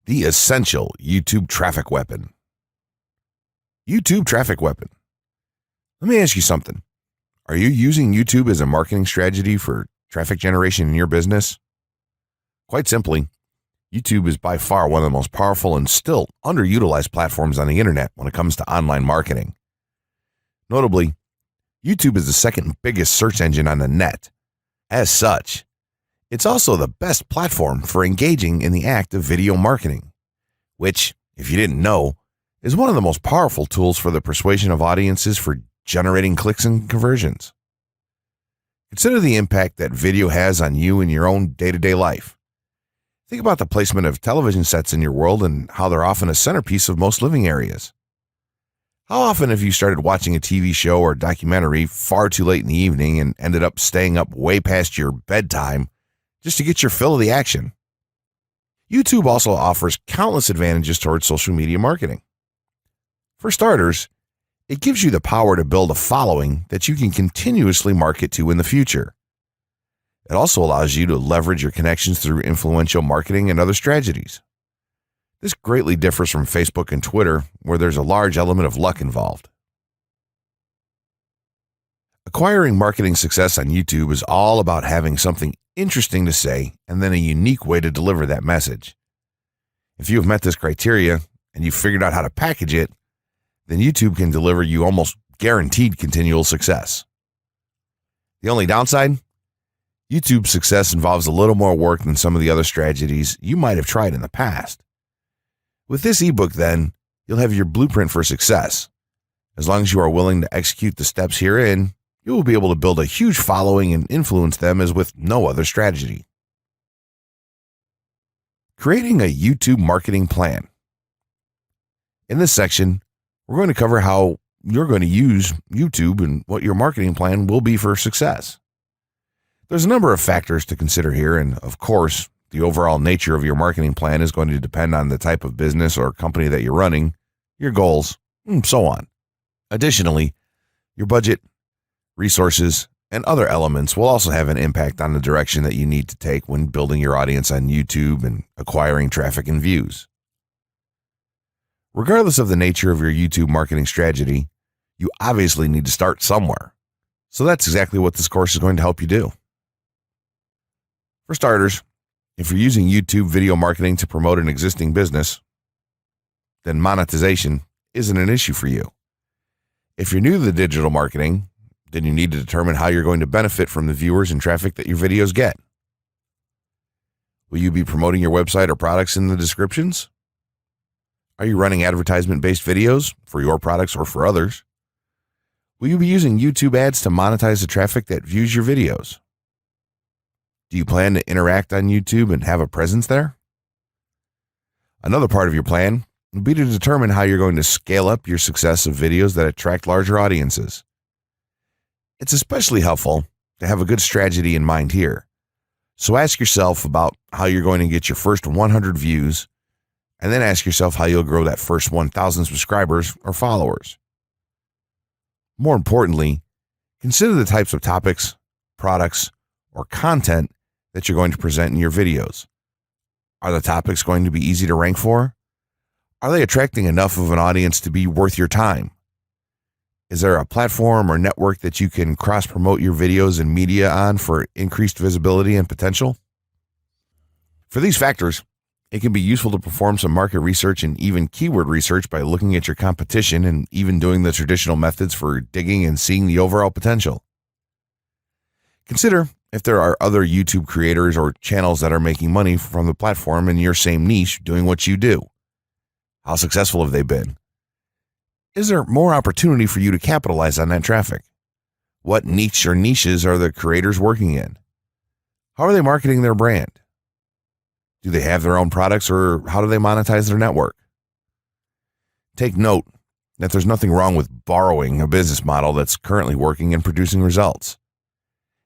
The essential YouTube traffic weapon. YouTube traffic weapon. Let me ask you something. Are you using YouTube as a marketing strategy for traffic generation in your business? Quite simply, YouTube is by far one of the most powerful and still underutilized platforms on the internet when it comes to online marketing. Notably, YouTube is the second biggest search engine on the net. As such, it's also the best platform for engaging in the act of video marketing, which, if you didn't know, is one of the most powerful tools for the persuasion of audiences for generating clicks and conversions. Consider the impact that video has on you in your own day-to-day life. Think about the placement of television sets in your world and how they're often a centerpiece of most living areas. How often have you started watching a TV show or documentary far too late in the evening and ended up staying up way past your bedtime just to get your fill of the action? YouTube also offers countless advantages towards social media marketing. For starters, it gives you the power to build a following that you can continuously market to in the future. It also allows you to leverage your connections through influential marketing and other strategies. This greatly differs from Facebook and Twitter, where there's a large element of luck involved. Acquiring marketing success on YouTube is all about having something interesting to say and then a unique way to deliver that message. If you have met this criteria and you've figured out how to package it, then YouTube can deliver you almost guaranteed continual success. The only downside? YouTube's success involves a little more work than some of the other strategies you might have tried in the past. With this ebook, then, you'll have your blueprint for success. As long as you are willing to execute the steps herein, you will be able to build a huge following and influence them as with no other strategy. Creating a YouTube marketing plan. In this section, we're going to cover how you're going to use YouTube and what your marketing plan will be for success. There's a number of factors to consider here, and of course, the overall nature of your marketing plan is going to depend on the type of business or company that you're running, your goals, and so on. Additionally, your budget, resources, and other elements will also have an impact on the direction that you need to take when building your audience on YouTube and acquiring traffic and views. Regardless of the nature of your YouTube marketing strategy, you obviously need to start somewhere. So that's exactly what this course is going to help you do. For starters, if you're using YouTube video marketing to promote an existing business, then monetization isn't an issue for you. If you're new to the digital marketing, then you need to determine how you're going to benefit from the viewers and traffic that your videos get. Will you be promoting your website or products in the descriptions? Are you running advertisement-based videos for your products or for others? Will you be using YouTube ads to monetize the traffic that views your videos? Do you plan to interact on YouTube and have a presence there? Another part of your plan would be to determine how you're going to scale up your success of videos that attract larger audiences. It's especially helpful to have a good strategy in mind here. So ask yourself about how you're going to get your first 100 views, and then ask yourself how you'll grow that first 1,000 subscribers or followers. More importantly, consider the types of topics, products, or content that you're going to present in your videos. Are the topics going to be easy to rank for? Are they attracting enough of an audience to be worth your time? Is there a platform or network that you can cross-promote your videos and media on for increased visibility and potential? For these factors, it can be useful to perform some market research and even keyword research by looking at your competition and even doing the traditional methods for digging and seeing the overall potential. Consider if there are other YouTube creators or channels that are making money from the platform in your same niche doing what you do. How successful have they been? Is there more opportunity for you to capitalize on that traffic? What niche or niches are the creators working in? How are they marketing their brand? Do they have their own products, or how do they monetize their network? Take note that there's nothing wrong with borrowing a business model that's currently working and producing results.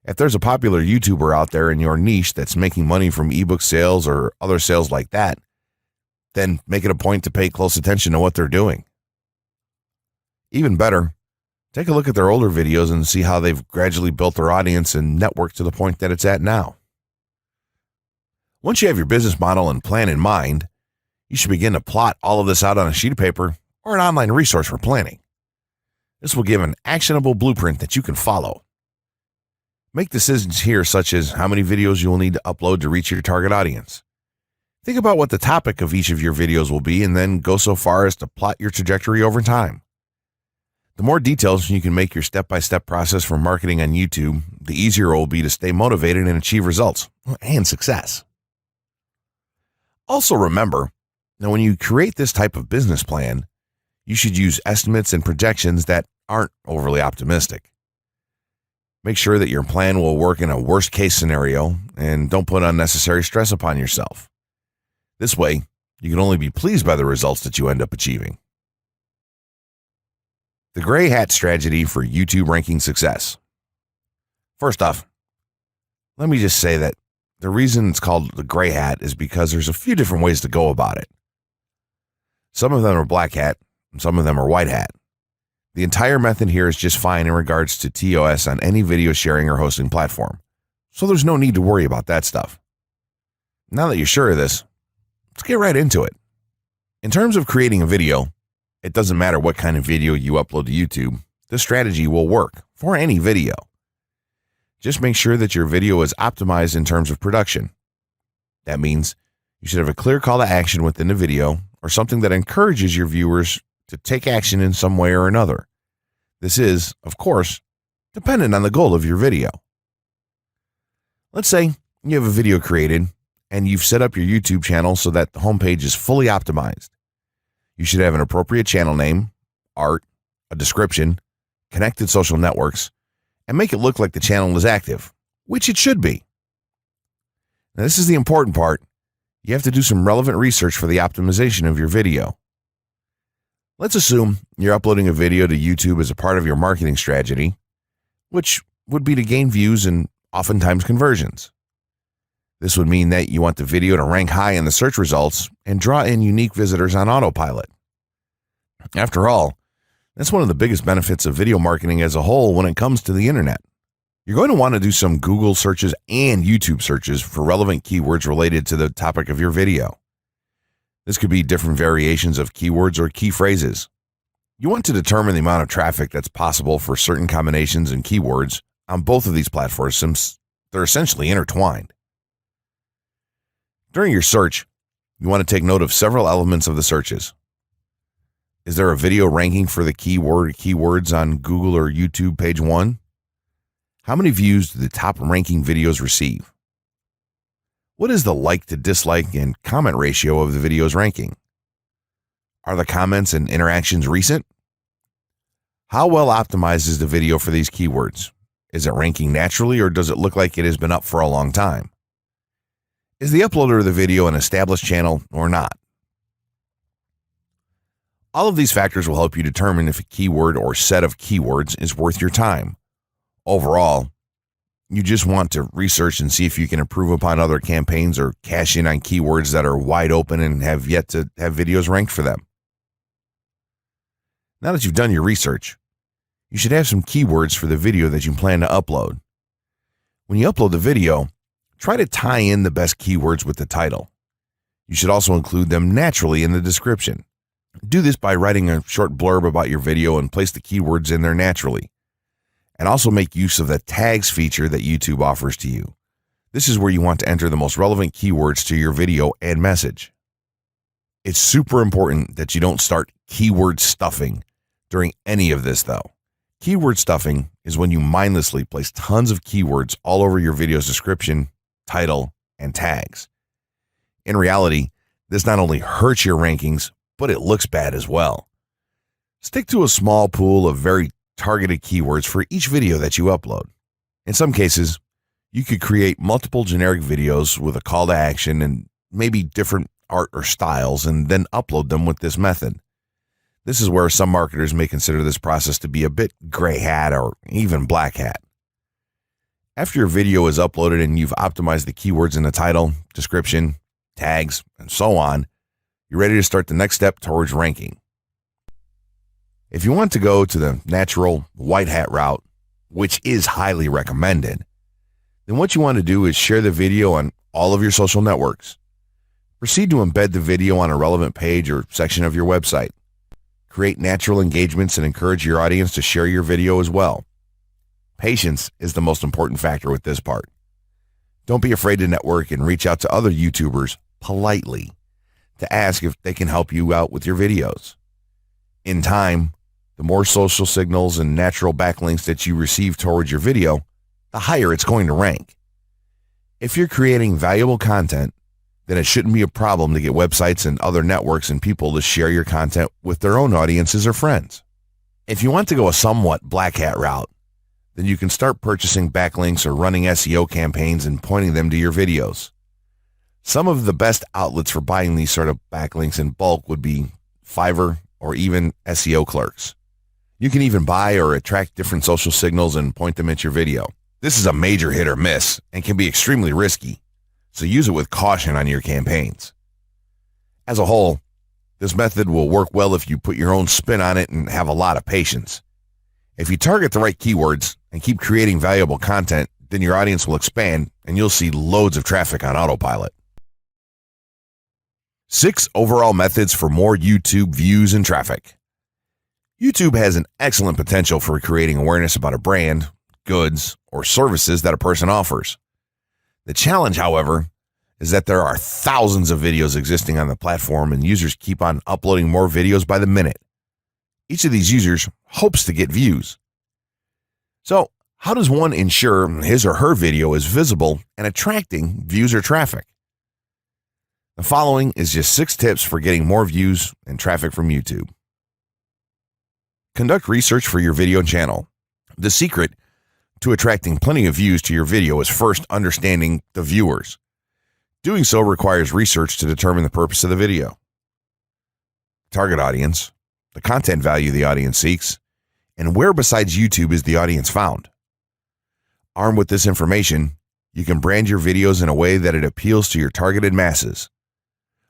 If there's a popular YouTuber out there in your niche that's making money from ebook sales or other sales like that, then make it a point to pay close attention to what they're doing. Even better, take a look at their older videos and see how they've gradually built their audience and network to the point that it's at now. Once you have your business model and plan in mind, You should begin to plot all of this out on a sheet of paper or an online resource for planning. This will give an actionable blueprint that you can follow. Make decisions here, such as how many videos you will need to upload to reach your target audience. Think about what the topic of each of your videos will be, and then go so far as to plot your trajectory over time. The more details you can make your step-by-step process for marketing on YouTube, the easier it will be to stay motivated and achieve results and success. Also remember that when you create this type of business plan, you should use estimates and projections that aren't overly optimistic. Make sure that your plan will work in a worst-case scenario, and don't put unnecessary stress upon yourself. This way, you can only be pleased by the results that you end up achieving. The gray hat strategy for YouTube ranking success. First off, let me just say that the reason it's called the gray hat is because there's a few different ways to go about it. Some of them are black hat, and some of them are white hat. The entire method here is just fine in regards to TOS on any video sharing or hosting platform, so there's no need to worry about that stuff. Now that you're sure of this, let's get right into it. In terms of creating a video, it doesn't matter what kind of video you upload to YouTube, this strategy will work for any video. Just make sure that your video is optimized in terms of production. That means you should have a clear call to action within the video, or something that encourages your viewers to take action in some way or another. This is, of course, dependent on the goal of your video. Let's say you have a video created and you've set up your YouTube channel so that the homepage is fully optimized. You should have an appropriate channel name, art, a description, connected social networks, and make it look like the channel is active, which it should be. Now, this is the important part. You have to do some relevant research for the optimization of your video. Let's assume you're uploading a video to YouTube as a part of your marketing strategy, which would be to gain views and oftentimes conversions. This would mean that you want the video to rank high in the search results and draw in unique visitors on autopilot. After all, that's one of the biggest benefits of video marketing as a whole when it comes to the internet. You're going to want to do some Google searches and YouTube searches for relevant keywords related to the topic of your video. This could be different variations of keywords or key phrases. You want to determine the amount of traffic that's possible for certain combinations and keywords on both of these platforms, since they're essentially intertwined. During your search, you want to take note of several elements of the searches. Is there a video ranking for the keyword or keywords on Google or YouTube page 1? How many views do the top ranking videos receive? What is the like to dislike and comment ratio of the video's ranking? Are the comments and interactions recent? How well optimized is the video for these keywords? Is it ranking naturally, or does it look like it has been up for a long time? Is the uploader of the video an established channel or not? All of these factors will help you determine if a keyword or set of keywords is worth your time. Overall, you just want to research and see if you can improve upon other campaigns or cash in on keywords that are wide open and have yet to have videos ranked for them. Now that you've done your research, you should have some keywords for the video that you plan to upload. When you upload the video, try to tie in the best keywords with the title. You should also include them naturally in the description. Do this by writing a short blurb about your video and place the keywords in there naturally. And also make use of the tags feature that YouTube offers to you. This is where you want to enter the most relevant keywords to your video and message. It's super important that you don't start keyword stuffing during any of this, though. Keyword stuffing is when you mindlessly place tons of keywords all over your video's description, title, and tags. In reality, this not only hurts your rankings, but it looks bad as well. Stick to a small pool of very targeted keywords for each video that you upload. In some cases, you could create multiple generic videos with a call to action and maybe different art or styles, and then upload them with this method. This is where some marketers may consider this process to be a bit gray hat or even black hat. After your video is uploaded and you've optimized the keywords in the title, description, tags, and so on, you're ready to start the next step towards ranking. If you want to go to the natural white hat route, which is highly recommended, then what you want to do is share the video on all of your social networks. Proceed to embed the video on a relevant page or section of your website. Create natural engagements and encourage your audience to share your video as well. Patience is the most important factor with this part. Don't be afraid to network and reach out to other YouTubers politely to ask if they can help you out with your videos. In time, the more social signals and natural backlinks that you receive towards your video, the higher it's going to rank. If you're creating valuable content, then it shouldn't be a problem to get websites and other networks and people to share your content with their own audiences or friends. If you want to go a somewhat black hat route, then you can start purchasing backlinks or running SEO campaigns and pointing them to your videos. Some of the best outlets for buying these sort of backlinks in bulk would be Fiverr or even SEO clerks. You can even buy or attract different social signals and point them at your video. This is a major hit or miss and can be extremely risky, so use it with caution on your campaigns. As a whole, this method will work well if you put your own spin on it and have a lot of patience. If you target the right keywords and keep creating valuable content, then your audience will expand and you'll see loads of traffic on autopilot. 6 overall methods for more YouTube views and traffic. YouTube has an excellent potential for creating awareness about a brand, goods, or services that a person offers. The challenge, however, is that there are thousands of videos existing on the platform and users keep on uploading more videos by the minute. Each of these users hopes to get views. So, how does one ensure his or her video is visible and attracting views or traffic? The following is just 6 tips for getting more views and traffic from YouTube. Conduct research for your video channel. The secret to attracting plenty of views to your video is first understanding the viewers. Doing so requires research to determine the purpose of the video, target audience, the content value the audience seeks, and where besides YouTube is the audience found. Armed with this information, you can brand your videos in a way that it appeals to your targeted masses.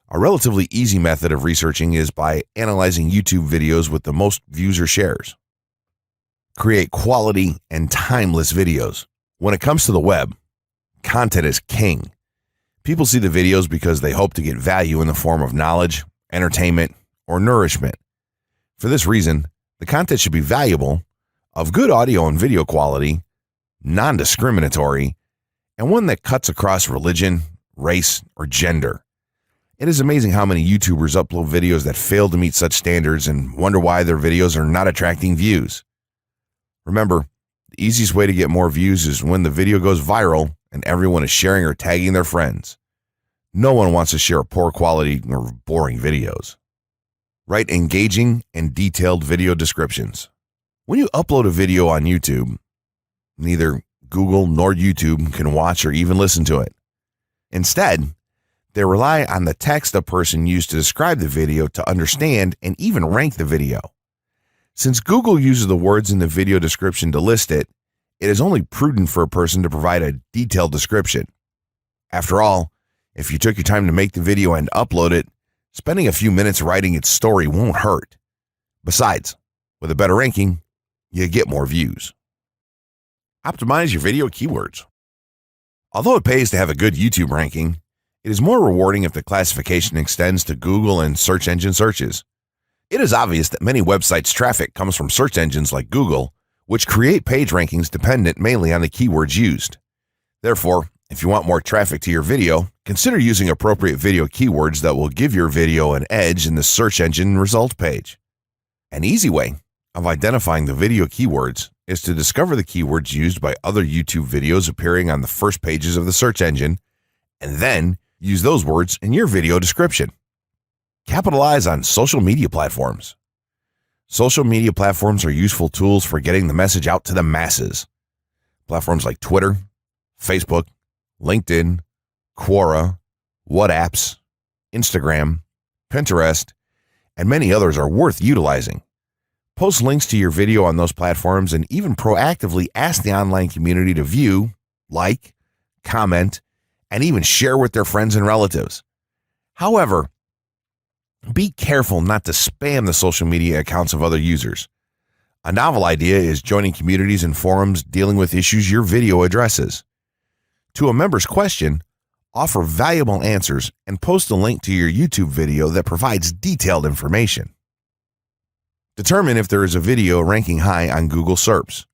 A relatively easy method of researching is by analyzing YouTube videos with the most views or shares. Create quality and timeless videos. When it comes to the web, content is king. People see the videos because they hope to get value in the form of knowledge, entertainment, or nourishment. For this reason, the content should be valuable, of good audio and video quality, non-discriminatory, and one that cuts across religion, race, or gender. It is amazing how many YouTubers upload videos that fail to meet such standards and wonder why their videos are not attracting views. Remember, the easiest way to get more views is when the video goes viral and everyone is sharing or tagging their friends. No one wants to share poor quality or boring videos. Write engaging and detailed video descriptions. When you upload a video on YouTube, neither Google nor YouTube can watch or even listen to it. Instead, they rely on the text a person used to describe the video to understand and even rank the video. Since Google uses the words in the video description to list it, it is only prudent for a person to provide a detailed description. After all, if you took your time to make the video and upload it, spending a few minutes writing its story won't hurt. Besides, with a better ranking, you get more views. Optimize your video keywords. Although it pays to have a good YouTube ranking, it is more rewarding if the classification extends to Google and search engine searches. It is obvious that many websites' traffic comes from search engines like Google, which create page rankings dependent mainly on the keywords used. Therefore, if you want more traffic to your video, consider using appropriate video keywords that will give your video an edge in the search engine result page. An easy way of identifying the video keywords is to discover the keywords used by other YouTube videos appearing on the first pages of the search engine, and then use those words in your video description. Capitalize on social media platforms. Social media platforms are useful tools for getting the message out to the masses. Platforms like Twitter, Facebook, LinkedIn, Quora, WhatsApp, Instagram, Pinterest, and many others are worth utilizing. Post links to your video on those platforms and even proactively ask the online community to view, like, comment, and even share with their friends and relatives. However, be careful not to spam the social media accounts of other users. A novel idea is joining communities and forums dealing with issues your video addresses. To a member's question, offer valuable answers, and post a link to your YouTube video that provides detailed information. Determine if there is a video ranking high on Google SERPs.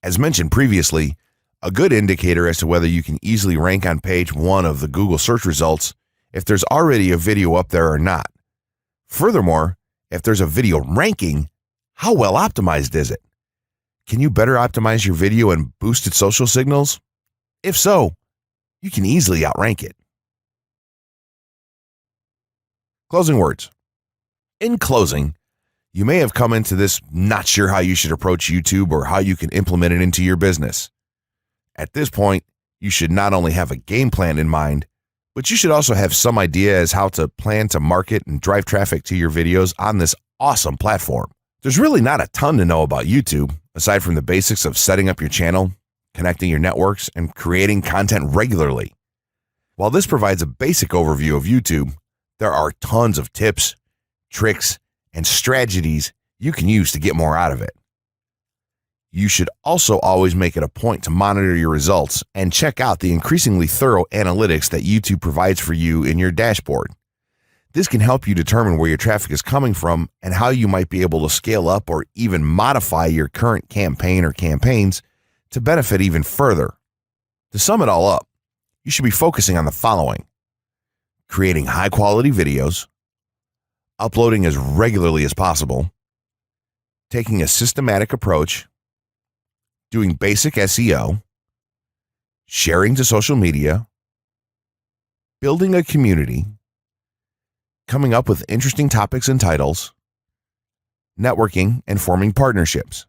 As mentioned previously, a good indicator as to whether you can easily rank on page 1 of the Google search results if there's already a video up there or not. Furthermore, if there's a video ranking, how well optimized is it? Can you better optimize your video and boost its social signals? If so, you can easily outrank it. Closing words. In closing, you may have come into this not sure how you should approach YouTube or how you can implement it into your business. At this point, you should not only have a game plan in mind, but you should also have some idea as how to plan to market and drive traffic to your videos on this awesome platform. There's really not a ton to know about YouTube, aside from the basics of setting up your channel, connecting your networks, and creating content regularly. While this provides a basic overview of YouTube, there are tons of tips, tricks, and strategies you can use to get more out of it. You should also always make it a point to monitor your results and check out the increasingly thorough analytics that YouTube provides for you in your dashboard. This can help you determine where your traffic is coming from and how you might be able to scale up or even modify your current campaign or campaigns to benefit even further. To sum it all up, you should be focusing on the following: creating high-quality videos, uploading as regularly as possible, taking a systematic approach, doing basic SEO, sharing to social media, building a community, coming up with interesting topics and titles, networking, and forming partnerships.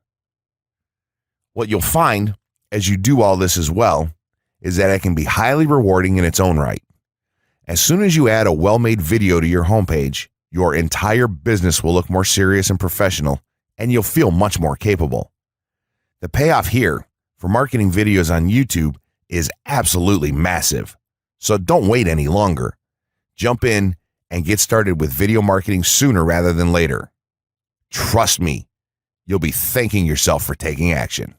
What you'll find as you do all this as well is that it can be highly rewarding in its own right. As soon as you add a well-made video to your homepage, your entire business will look more serious and professional, and you'll feel much more capable. The payoff here for marketing videos on YouTube is absolutely massive. So don't wait any longer. Jump in and get started with video marketing sooner rather than later. Trust me, you'll be thanking yourself for taking action.